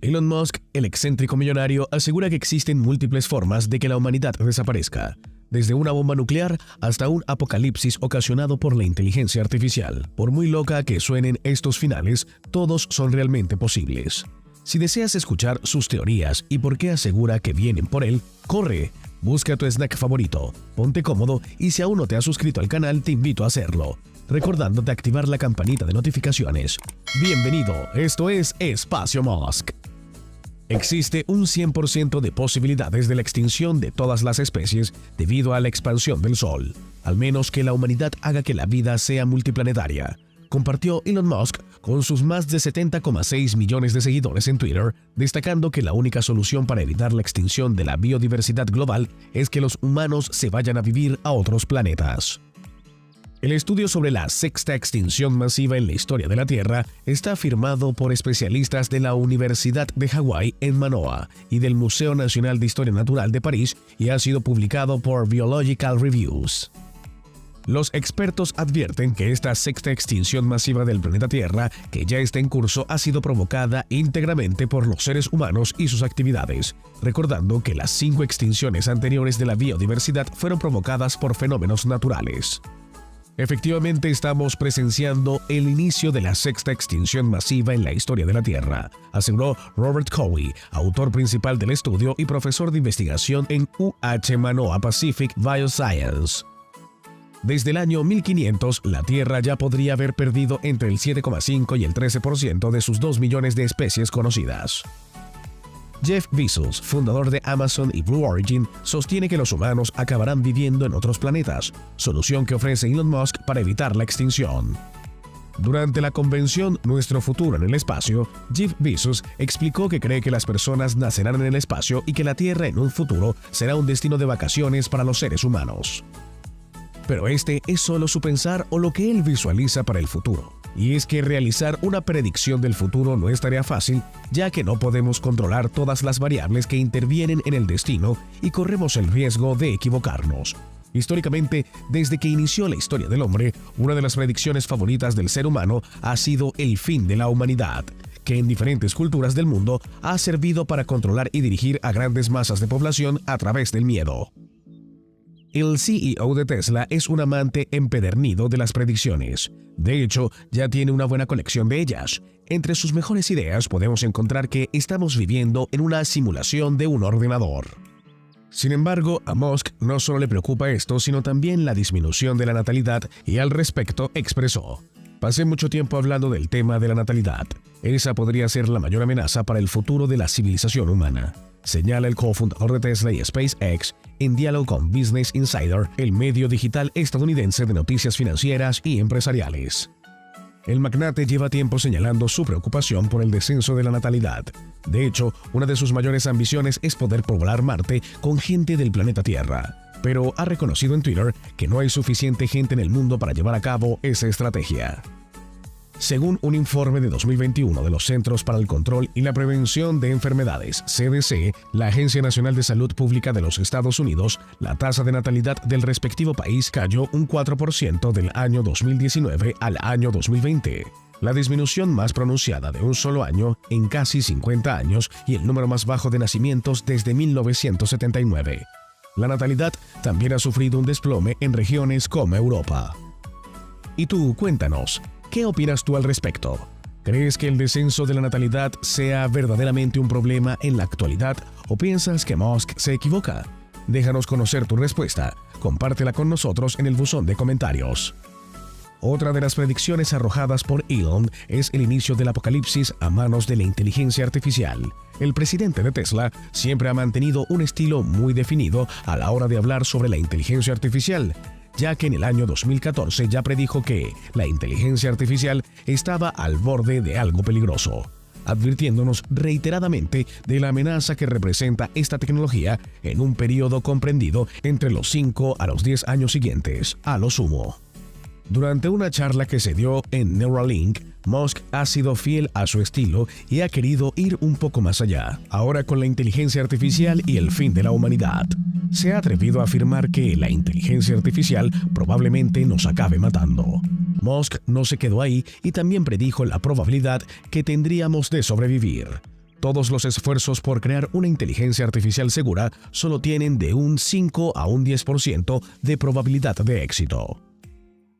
Elon Musk, el excéntrico millonario, asegura que existen múltiples formas de que la humanidad desaparezca, desde una bomba nuclear hasta un apocalipsis ocasionado por la inteligencia artificial. Por muy loca que suenen estos finales, todos son realmente posibles. Si deseas escuchar sus teorías y por qué asegura que vienen por él, corre, busca tu snack favorito, ponte cómodo y si aún no te has suscrito al canal te invito a hacerlo, recordándote activar la campanita de notificaciones. Bienvenido, esto es Espacio Musk. Existe un 100% de posibilidades de la extinción de todas las especies debido a la expansión del Sol, al menos que la humanidad haga que la vida sea multiplanetaria, compartió Elon Musk con sus más de 70,6 millones de seguidores en Twitter, destacando que la única solución para evitar la extinción de la biodiversidad global es que los humanos se vayan a vivir a otros planetas. El estudio sobre la sexta extinción masiva en la historia de la Tierra está firmado por especialistas de la Universidad de Hawái en Manoa y del Museo Nacional de Historia Natural de París y ha sido publicado por Biological Reviews. Los expertos advierten que esta sexta extinción masiva del planeta Tierra, que ya está en curso, ha sido provocada íntegramente por los seres humanos y sus actividades, recordando que las 5 extinciones anteriores de la biodiversidad fueron provocadas por fenómenos naturales. Efectivamente, estamos presenciando el inicio de la sexta extinción masiva en la historia de la Tierra, aseguró Robert Cowie, autor principal del estudio y profesor de investigación en UH Manoa Pacific Bioscience. Desde el año 1500, la Tierra ya podría haber perdido entre el 7,5 y el 13% de sus 2 millones de especies conocidas. Jeff Bezos, fundador de Amazon y Blue Origin, sostiene que los humanos acabarán viviendo en otros planetas, solución que ofrece Elon Musk para evitar la extinción. Durante la convención Nuestro Futuro en el Espacio, Jeff Bezos explicó que cree que las personas nacerán en el espacio y que la Tierra en un futuro será un destino de vacaciones para los seres humanos. Pero este es solo su pensar o lo que él visualiza para el futuro. Y es que realizar una predicción del futuro no es tarea fácil, ya que no podemos controlar todas las variables que intervienen en el destino y corremos el riesgo de equivocarnos. Históricamente, desde que inició la historia del hombre, una de las predicciones favoritas del ser humano ha sido el fin de la humanidad, que en diferentes culturas del mundo ha servido para controlar y dirigir a grandes masas de población a través del miedo. El CEO de Tesla es un amante empedernido de las predicciones. De hecho, ya tiene una buena colección de ellas. Entre sus mejores ideas podemos encontrar que estamos viviendo en una simulación de un ordenador. Sin embargo, a Musk no solo le preocupa esto, sino también la disminución de la natalidad y al respecto expresó: "Pasé mucho tiempo hablando del tema de la natalidad. Esa podría ser la mayor amenaza para el futuro de la civilización humana", señala el cofundador de Tesla y SpaceX en diálogo con Business Insider, el medio digital estadounidense de noticias financieras y empresariales. El magnate lleva tiempo señalando su preocupación por el descenso de la natalidad. De hecho, una de sus mayores ambiciones es poder poblar Marte con gente del planeta Tierra, pero ha reconocido en Twitter que no hay suficiente gente en el mundo para llevar a cabo esa estrategia. Según un informe de 2021 de los Centros para el Control y la Prevención de Enfermedades, CDC, la Agencia Nacional de Salud Pública de los Estados Unidos, la tasa de natalidad del respectivo país cayó un 4% del año 2019 al año 2020. La disminución más pronunciada de un solo año en casi 50 años y el número más bajo de nacimientos desde 1979. La natalidad también ha sufrido un desplome en regiones como Europa. Y tú, cuéntanos, ¿qué opinas tú al respecto? ¿Crees que el descenso de la natalidad sea verdaderamente un problema en la actualidad o piensas que Musk se equivoca? Déjanos conocer tu respuesta. Compártela con nosotros en el buzón de comentarios. Otra de las predicciones arrojadas por Elon es el inicio del apocalipsis a manos de la inteligencia artificial. El presidente de Tesla siempre ha mantenido un estilo muy definido a la hora de hablar sobre la inteligencia artificial, ya que en el año 2014 ya predijo que la inteligencia artificial estaba al borde de algo peligroso, advirtiéndonos reiteradamente de la amenaza que representa esta tecnología en un periodo comprendido entre los 5 a los 10 años siguientes, a lo sumo. Durante una charla que se dio en Neuralink, Musk ha sido fiel a su estilo y ha querido ir un poco más allá, ahora con la inteligencia artificial y el fin de la humanidad. Se ha atrevido a afirmar que la inteligencia artificial probablemente nos acabe matando. Musk no se quedó ahí y también predijo la probabilidad que tendríamos de sobrevivir. Todos los esfuerzos por crear una inteligencia artificial segura solo tienen de un 5 a un 10% de probabilidad de éxito,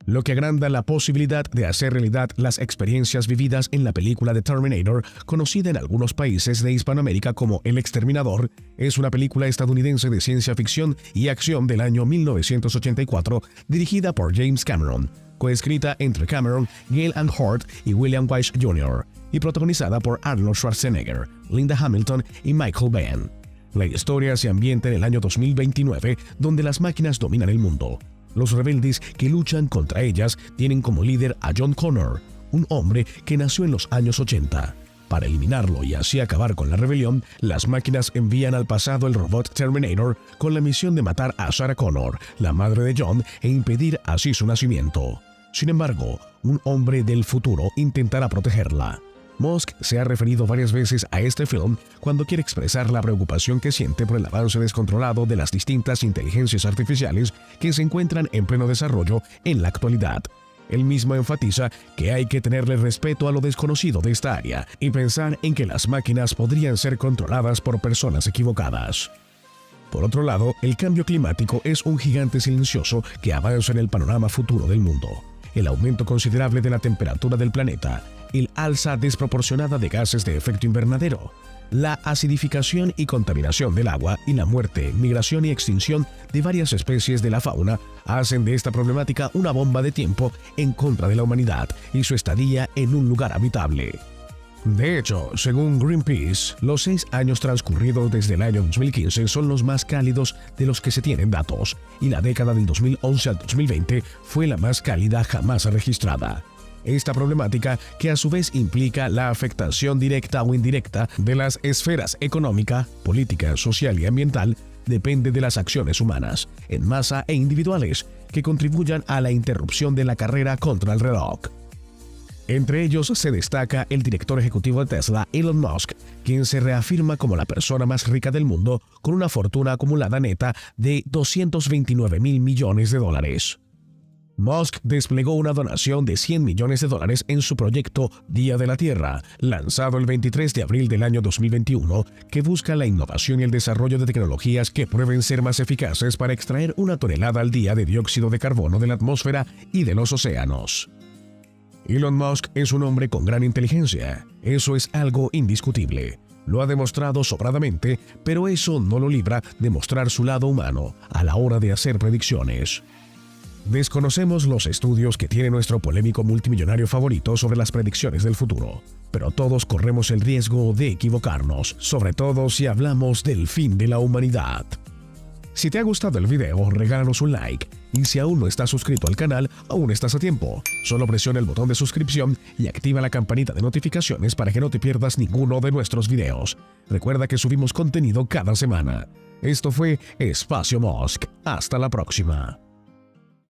lo que agranda la posibilidad de hacer realidad las experiencias vividas en la película de Terminator, conocida en algunos países de Hispanoamérica como El Exterminador. Es una película estadounidense de ciencia ficción y acción del año 1984, dirigida por James Cameron, coescrita entre Cameron, Gale Anne Hurd y William Weiss Jr., y protagonizada por Arnold Schwarzenegger, Linda Hamilton y Michael Biehn. La historia se ambienta en el año 2029, donde las máquinas dominan el mundo. Los rebeldes que luchan contra ellas tienen como líder a John Connor, un hombre que nació en los años 80. Para eliminarlo y así acabar con la rebelión, las máquinas envían al pasado el robot Terminator con la misión de matar a Sarah Connor, la madre de John, e impedir así su nacimiento. Sin embargo, un hombre del futuro intentará protegerla. Musk se ha referido varias veces a este film cuando quiere expresar la preocupación que siente por el avance descontrolado de las distintas inteligencias artificiales que se encuentran en pleno desarrollo en la actualidad. Él mismo enfatiza que hay que tenerle respeto a lo desconocido de esta área y pensar en que las máquinas podrían ser controladas por personas equivocadas. Por otro lado, el cambio climático es un gigante silencioso que avanza en el panorama futuro del mundo. El aumento considerable de la temperatura del planeta, el alza desproporcionada de gases de efecto invernadero, la acidificación y contaminación del agua y la muerte, migración y extinción de varias especies de la fauna hacen de esta problemática una bomba de tiempo en contra de la humanidad y su estadía en un lugar habitable. De hecho, según Greenpeace, los 6 años transcurridos desde el año 2015 son los más cálidos de los que se tienen datos, y la década del 2011 al 2020 fue la más cálida jamás registrada. Esta problemática, que a su vez implica la afectación directa o indirecta de las esferas económica, política, social y ambiental, depende de las acciones humanas, en masa e individuales, que contribuyan a la interrupción de la carrera contra el reloj. Entre ellos se destaca el director ejecutivo de Tesla, Elon Musk, quien se reafirma como la persona más rica del mundo con una fortuna acumulada neta de $229.000 millones. Musk desplegó una donación de $100 millones en su proyecto Día de la Tierra, lanzado el 23 de abril del año 2021, que busca la innovación y el desarrollo de tecnologías que prueben ser más eficaces para extraer 1 tonelada al día de dióxido de carbono de la atmósfera y de los océanos. Elon Musk es un hombre con gran inteligencia, eso es algo indiscutible. Lo ha demostrado sobradamente, pero eso no lo libra de mostrar su lado humano a la hora de hacer predicciones. Desconocemos los estudios que tiene nuestro polémico multimillonario favorito sobre las predicciones del futuro, pero todos corremos el riesgo de equivocarnos, sobre todo si hablamos del fin de la humanidad. Si te ha gustado el video, regálanos un like, y si aún no estás suscrito al canal, aún estás a tiempo. Solo presiona el botón de suscripción y activa la campanita de notificaciones para que no te pierdas ninguno de nuestros videos. Recuerda que subimos contenido cada semana. Esto fue Espacio Musk. Hasta la próxima.